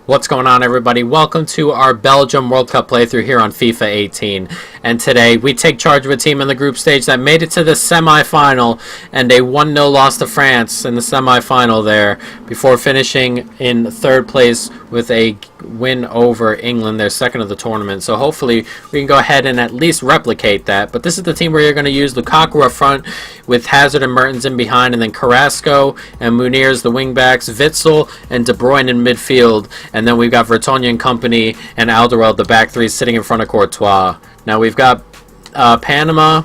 What's going on, everybody? Welcome to our Belgium World Cup playthrough here on FIFA 18. And today we take charge of a team in the group stage that made it to the semi-final and a 1-0 loss to France in the semi-final there before finishing in third place with a win over England, their second of the tournament. So hopefully we can go ahead and at least replicate that. But this is the team where you're going to use Lukaku up front with Hazard and Mertens in behind, and then Carrasco and Munir as the wingbacks, Witsel and De Bruyne in midfield. And then we've got Vertonghen and company and Alderweireld, the back three, sitting in front of Courtois. Now we've got Panama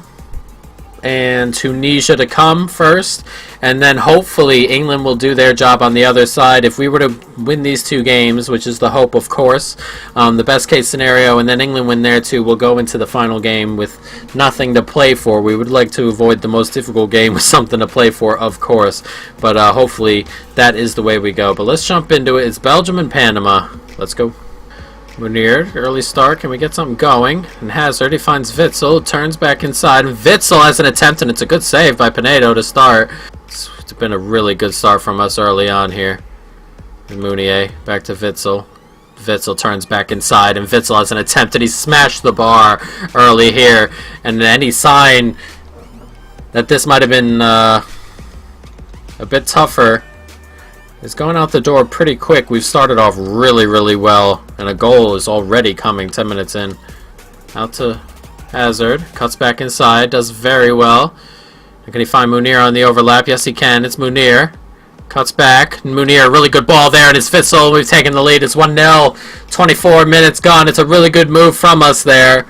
and Tunisia to come first, and then hopefully England will do their job on the other side. If we were to win these two games, which is the hope, of course, the best case scenario, and then England win there too, we'll go into the final game with nothing to play for. We would like to avoid the most difficult game with something to play for, of course, but hopefully that is the way we go. But let's jump into it. It's Belgium and Panama. Let's go. Munir, early start. Can we get something going? And Hazard, he finds Witsel, turns back inside. Witsel has an attempt, and it's a good save by Pinedo to start. It's been a really good start from us early on here. And Mounier, back to Witsel. Witsel turns back inside, and Witsel has an attempt, and he smashed the bar early here. And any sign that this might have been a bit tougher is going out the door pretty quick. We've started off really well, and a goal is already coming 10 minutes in. Out to Hazard, cuts back inside, does very well. Can he find Munir on the overlap? Yes, he can. It's Munir. Cuts back. Munir, really good ball there, and it's Witsel. We've taken the lead. It's 1-0. 24 minutes gone. It's a really good move from us there.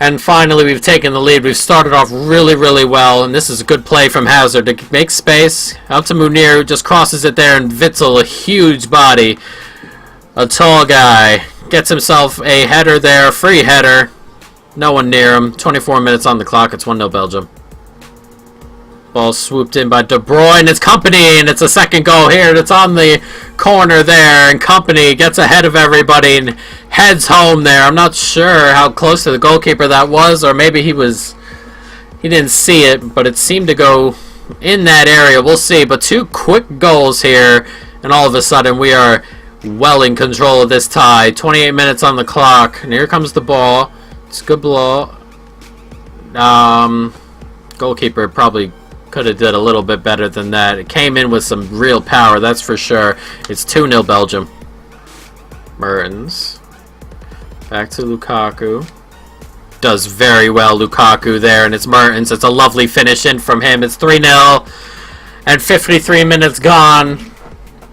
And finally, we've taken the lead. We've started off really well, and this is a good play from Hazard to make space. Out to Munir, who just crosses it there, and Witsel, a huge body, a tall guy, gets himself a header there, free header. No one near him. 24 minutes on the clock. It's 1-0 Belgium. Ball swooped in by De Bruyne. It's company, and it's a second goal here. It's on the corner there, and company gets ahead of everybody and heads home there. I'm not sure how close to the goalkeeper that was, or maybe he didn't see it, but it seemed to go in that area. We'll see. But two quick goals here, and all of a sudden we are well in control of this tie. 28 minutes on the clock, and here comes the ball. It's a good blow. Goalkeeper probably could have did a little bit better than that. It came in with some real power, that's for sure. It's 2-0 Belgium. Mertens. Back to Lukaku. Does very well, Lukaku there, and it's Mertens. It's a lovely finish in from him. It's 3-0, and 53 minutes gone,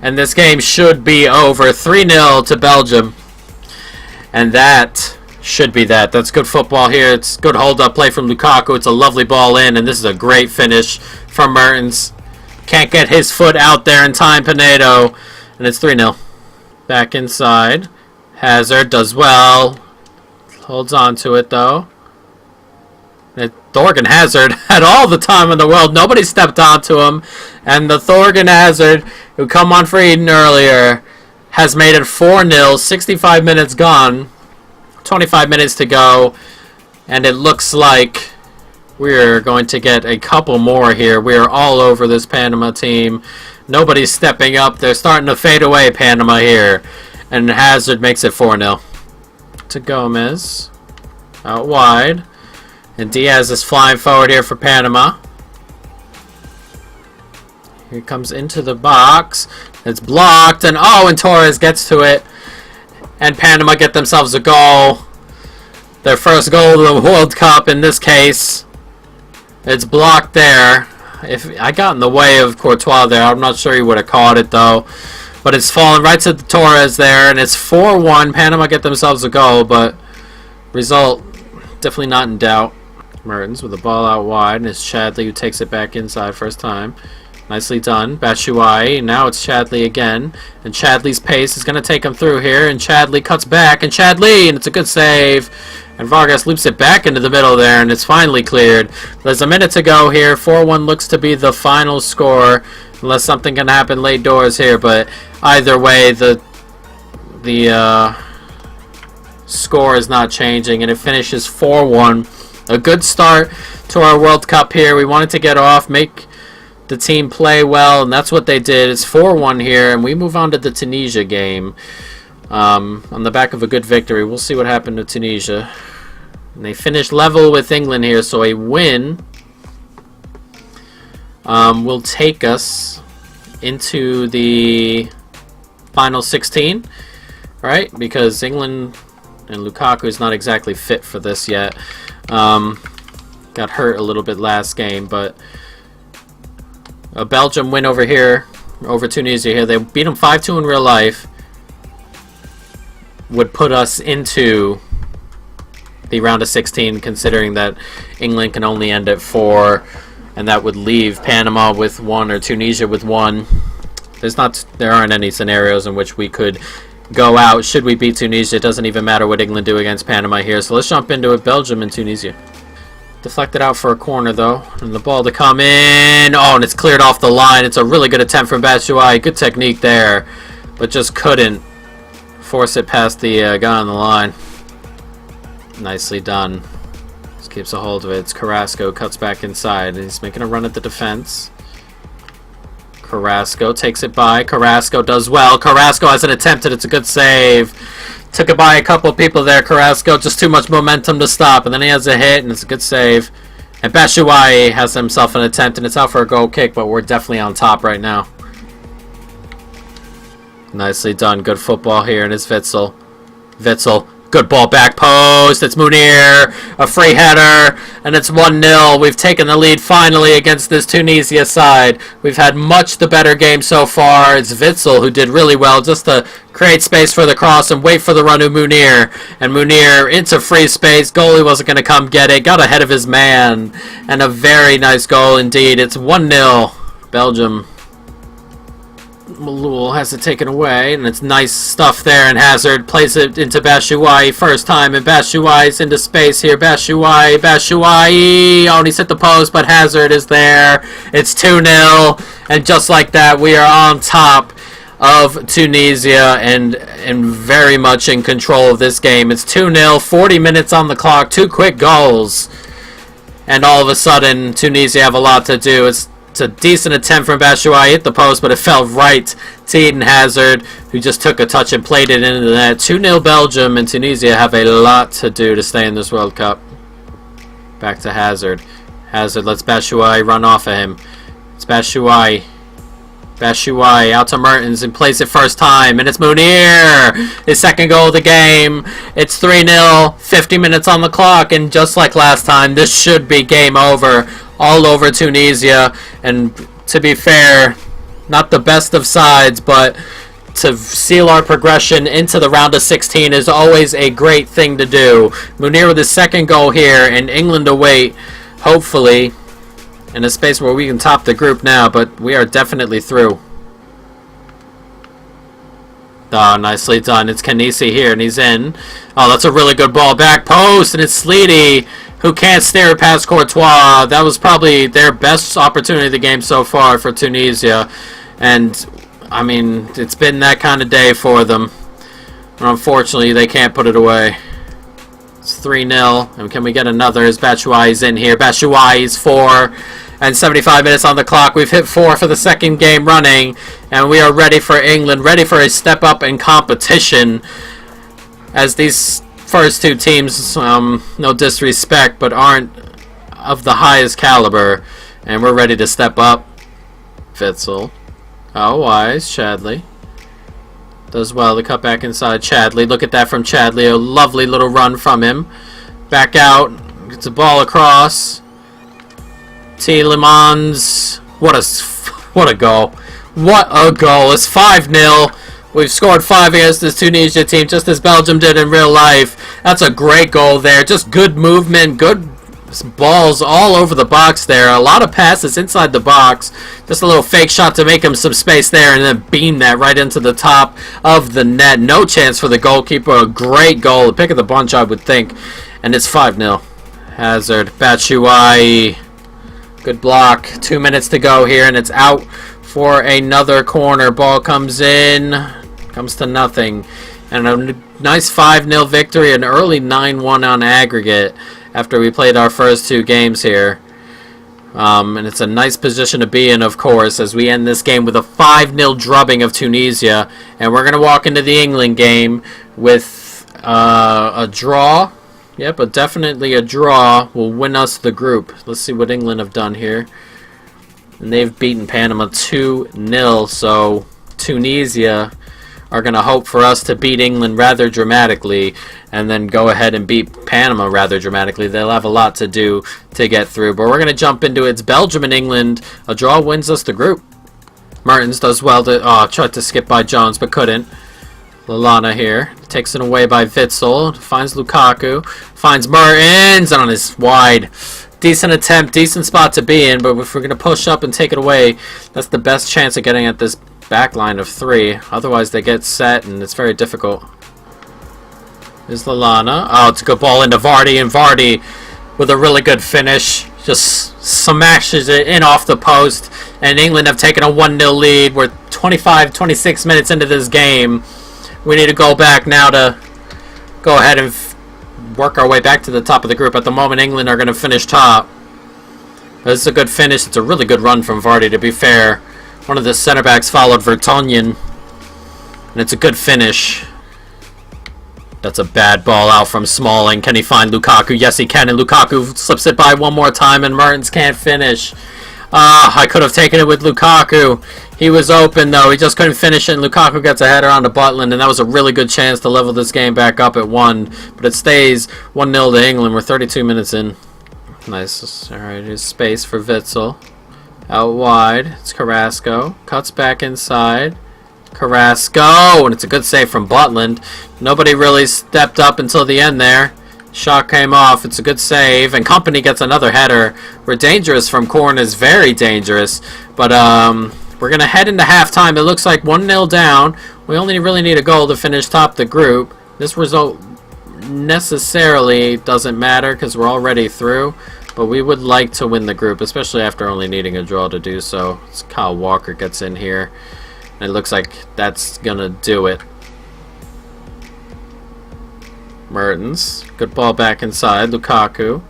and this game should be over. 3-0 to Belgium, and that should be that. That's good football here. It's good hold-up play from Lukaku. It's a lovely ball in, and this is a great finish from Mertens. Can't get his foot out there in time, Pinedo, and it's 3-0. Back inside. Hazard does well. Holds on to it, though. Thorgan Hazard had all the time in the world. Nobody stepped onto him, and the Thorgan Hazard, who come on for Eden earlier, has made it 4-0. 65 minutes gone. 25 minutes to go, and it looks like we're going to get a couple more here. We're all over this Panama team. Nobody's stepping up. They're starting to fade away, Panama here, and Hazard makes it 4-0 to Gomez. Out wide, and Diaz is flying forward here for Panama. Here comes into the box. It's blocked, and and Torres gets to it. And Panama get themselves a goal. Their first goal of the World Cup in this case. It's blocked there. If I got in the way of Courtois there, I'm not sure he would have caught it though. But it's fallen right to the Torres there, and it's 4-1. Panama get themselves a goal, but result definitely not in doubt. Mertens with the ball out wide, and it's Chadli who takes it back inside first time. Nicely done. Batshuayi. Now it's Chadli again. And Chadli's pace is going to take him through here. And Chadli cuts back. And Chadli. And it's a good save. And Vargas loops it back into the middle there. And it's finally cleared. There's a minute to go here. 4-1 looks to be the final score. Unless something can happen late doors here. But either way, the score is not changing. And it finishes 4-1. A good start to our World Cup here. We wanted to get off. Make the team play well, and that's what they did. It's 4-1 here, and we move on to the Tunisia game. On the back of a good victory. We'll see what happened to Tunisia. And they finished level with England here, so a win will take us into the final 16, right? Because England and Lukaku is not exactly fit for this yet. Got hurt a little bit last game, but a Belgium win over here, over Tunisia here. They beat them 5-2 in real life. Would put us into the round of 16, considering that England can only end at 4, and that would leave Panama with 1 or Tunisia with 1. There aren't any scenarios in which we could go out should we beat Tunisia. It doesn't even matter what England do against Panama here. So let's jump into it. Belgium and Tunisia. Deflected out for a corner though, and the ball to come in. Oh, and it's cleared off the line. It's a really good attempt from Batshuayi. Good technique there, but just couldn't force it past the guy on the line. Nicely done. Just keeps a hold of it. It's Carrasco, cuts back inside. He's making a run at the defense. Carrasco takes it by. Carrasco does well. Carrasco has an attempt, and it's a good save. Took it by a couple people there, Carrasco. Just too much momentum to stop. And then he has a hit, and it's a good save. And Batshuayi has himself an attempt, and it's out for a goal kick, but we're definitely on top right now. Nicely done. Good football here, and it's Witsel. Witsel. Good ball back post. It's Munir. A free header. And it's 1-0. We've taken the lead finally against this Tunisia side. We've had much the better game so far. It's Witsel who did really well just to create space for the cross and wait for the run of Munir. And Munir into free space. Goalie wasn't going to come get it. Got ahead of his man. And a very nice goal indeed. It's 1-0. Belgium Malul has it taken away, and it's nice stuff there, and Hazard plays it into Batshuayi first time, and Batshuayi's into space here. Batshuayi, oh, and he's hit the post, but Hazard is there. It's 2-0, and just like that, we are on top of Tunisia and very much in control of this game. It's 2-0, 40 minutes on the clock, 2 quick goals, and all of a sudden, Tunisia have a lot to do. It's a decent attempt from Batshuayi, hit the post, but it fell right to Eden Hazard, who just took a touch and played it into the net. 2-0 Belgium, and Tunisia have a lot to do to stay in this World Cup. Back to Hazard. Hazard lets Batshuayi run off of him. It's Batshuayi. Batshuayi out to Mertens and plays it first time, and it's Munir, his second goal of the game. It's 3-0, 50 minutes on the clock, and just like last time, this should be game over. All over Tunisia, and to be fair, not the best of sides, but to seal our progression into the round of 16 is always a great thing to do. Munir with his second goal here, and England await, hopefully, in a space where we can top the group now, but we are definitely through. Oh, nicely done. It's Kanisi here, and he's in. Oh, that's a really good ball. Back post, and it's Sleety, who can't stare past Courtois. That was probably their best opportunity of the game so far for Tunisia. And, I mean, it's been that kind of day for them. And unfortunately, they can't put it away. It's 3-0. And can we get another as Batshuayi's in here? Batshuayi's 4. And 75 minutes on the clock. We've hit 4 for the second game running. And we are ready for England. Ready for a step up in competition. As these first 2 teams, no disrespect, but aren't of the highest caliber, and we're ready to step up. Witsel. Oh, wise. Chadley. Does well to cut back inside Chadley. Look at that from Chadley. A lovely little run from him. Back out. Gets the ball across. Tielemans. What a goal. What a goal. It's 5-0. We've scored 5 against this Tunisia team, just as Belgium did in real life. That's a great goal there. Just good movement, good balls all over the box there. A lot of passes inside the box. Just a little fake shot to make him some space there, and then beam that right into the top of the net. No chance for the goalkeeper. A great goal. A pick of the bunch, I would think. And it's 5-0. Hazard, Batshuayi. Good block. 2 minutes to go here, and it's out for another corner. Ball comes in. Comes to nothing. And a nice 5-0 victory, an early 9-1 on aggregate after we played our first 2 games here. And it's a nice position to be in, of course, as we end this game with a 5-0 drubbing of Tunisia. And we're going to walk into the England game with a draw. Yep, but definitely a draw will win us the group. Let's see what England have done here. And they've beaten Panama 2-0, so Tunisia are going to hope for us to beat England rather dramatically and then go ahead and beat Panama rather dramatically. They'll have a lot to do to get through, but we're going to jump into it. It's Belgium and England. A draw wins us the group. Mertens does well to tried to skip by Jones but couldn't. Lallana here takes it away by Witsel, finds Lukaku, finds Mertens on his wide. Decent attempt, decent spot to be in, but if we're going to push up and take it away, that's the best chance of getting at this back line of 3. Otherwise they get set and it's very difficult. There's Lallana. Oh, it's a good ball into Vardy, and Vardy with a really good finish just smashes it in off the post, and England have taken a 1-0 lead. We're 26 minutes into this game. We need to go back now to go ahead and work our way back to the top of the group. At the moment, England are going to finish top. This is a good finish. It's a really good run from Vardy, to be fair. One of the center backs followed Vertonghen, and it's a good finish. That's a bad ball out from Smalling. Can he find Lukaku? Yes, he can, and Lukaku slips it by one more time, and Mertens can't finish. I could have taken it with Lukaku. He was open, though. He just couldn't finish it, and Lukaku gets a header onto Butland, and that was a really good chance to level this game back up at 1. But it stays 1-0 to England. We're 32 minutes in. Nice. All right, here's space for Witsel. Out wide. It's Carrasco. Cuts back inside. Carrasco! And it's a good save from Butland. Nobody really stepped up until the end there. Shot came off. It's a good save. And Company gets another header. We're dangerous from corners. Very dangerous. But, we're going to head into halftime. It looks like 1-0 down. We only really need a goal to finish top the group. This result necessarily doesn't matter because we're already through. But we would like to win the group, especially after only needing a draw to do so. It's Kyle Walker gets in here. And it looks like that's going to do it. Mertens. Good ball back inside. Lukaku.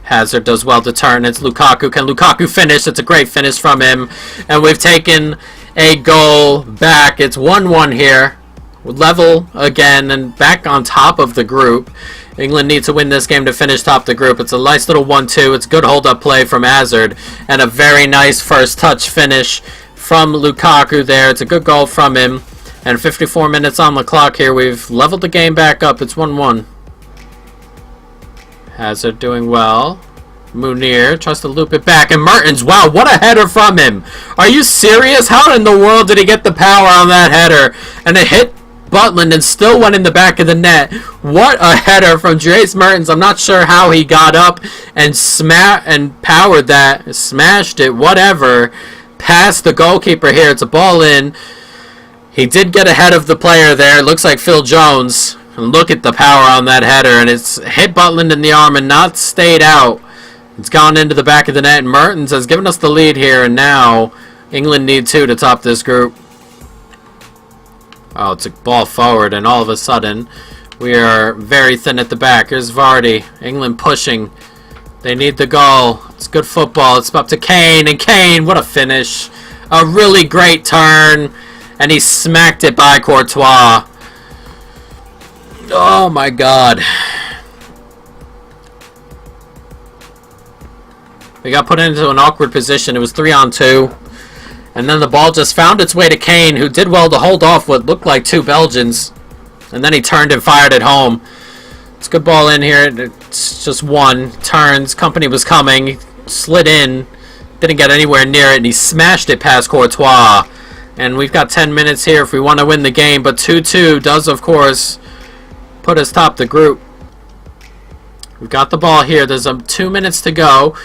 Hazard does well to turn. It's Lukaku. Can Lukaku finish? It's a great finish from him. And we've taken a goal back. It's 1-1 here. Level again and back on top of the group. England needs to win this game to finish top the group. It's a nice little 1-2. It's good hold-up play from Hazard. And a very nice first touch finish from Lukaku there. It's a good goal from him. And 54 minutes on the clock here. We've leveled the game back up. It's 1-1. Hazard doing well. Munir tries to loop it back. And Mertens, wow, what a header from him. Are you serious? How in the world did he get the power on that header? And it hit Butland and still went in the back of the net. What a header from Dries Mertens. I'm not sure how he got up and powered that. Smashed it, whatever. Past the goalkeeper here. It's a ball in. He did get ahead of the player there. It looks like Phil Jones. And look at the power on that header. And it's hit Butland in the arm and not stayed out. It's gone into the back of the net. And Mertens has given us the lead here. And now England need 2 to top this group. Oh, it's a ball forward. And all of a sudden, we are very thin at the back. Here's Vardy. England pushing. They need the goal. It's good football. It's up to Kane. And Kane, what a finish. A really great turn. And he smacked it by Courtois. Oh my god. We got put into an awkward position. It was 3-on-2. And then the ball just found its way to Kane, who did well to hold off what looked like 2 Belgians. And then he turned and fired it home. It's a good ball in here. It's just one. Turns. Company was coming. He slid in. Didn't get anywhere near it. And he smashed it past Courtois. And we've got 10 minutes here if we want to win the game. But 2-2 does, of course, put us top the group. We've got the ball here. There's 2 minutes to go.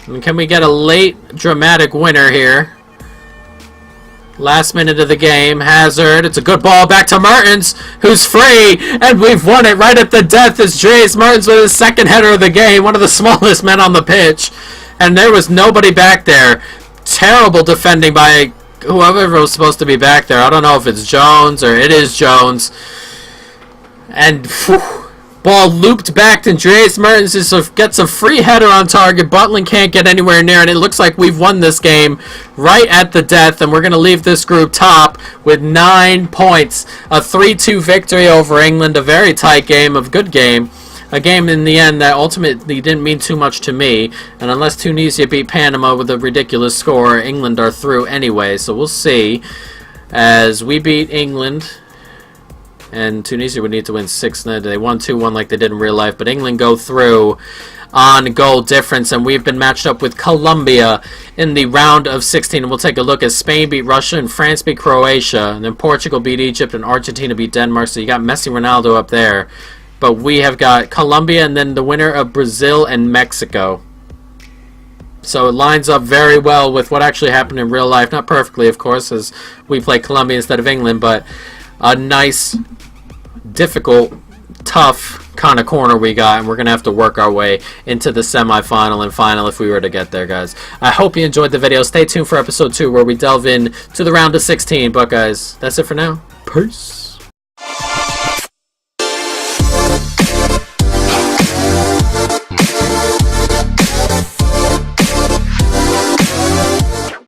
And can we get a late dramatic winner here? Last minute of the game. Hazard. It's a good ball back to Mertens, who's free. And we've won it right at the death as Dries Mertens with his second header of the game. One of the smallest men on the pitch. And there was nobody back there. Terrible defending by whoever was supposed to be back there. I don't know if it's Jones or it is Jones. And Ball looped back to Dries Mertens, just gets a free header on target. Butland can't get anywhere near, and it looks like we've won this game right at the death, and we're going to leave this group top with 9 points. A 3-2 victory over England, a very tight game, a good game. A game in the end that ultimately didn't mean too much to me, and unless Tunisia beat Panama with a ridiculous score, England are through anyway, so we'll see. As we beat England, and Tunisia would need to win 6-0. They won 2-1 like they did in real life, but England go through on goal difference, and we've been matched up with Colombia in the round of 16. And we'll take a look as Spain beat Russia and France beat Croatia, and then Portugal beat Egypt and Argentina beat Denmark, so you got Messi, Ronaldo up there. But we have got Colombia and then the winner of Brazil and Mexico. So it lines up very well with what actually happened in real life. Not perfectly, of course, as we play Colombia instead of England, but a nice, difficult, tough kind of corner we got, and we're going to have to work our way into the semifinal and final if we were to get there, guys. I hope you enjoyed the video. Stay tuned for episode 2 where we delve in to the round of 16. But, guys, that's it for now. Peace.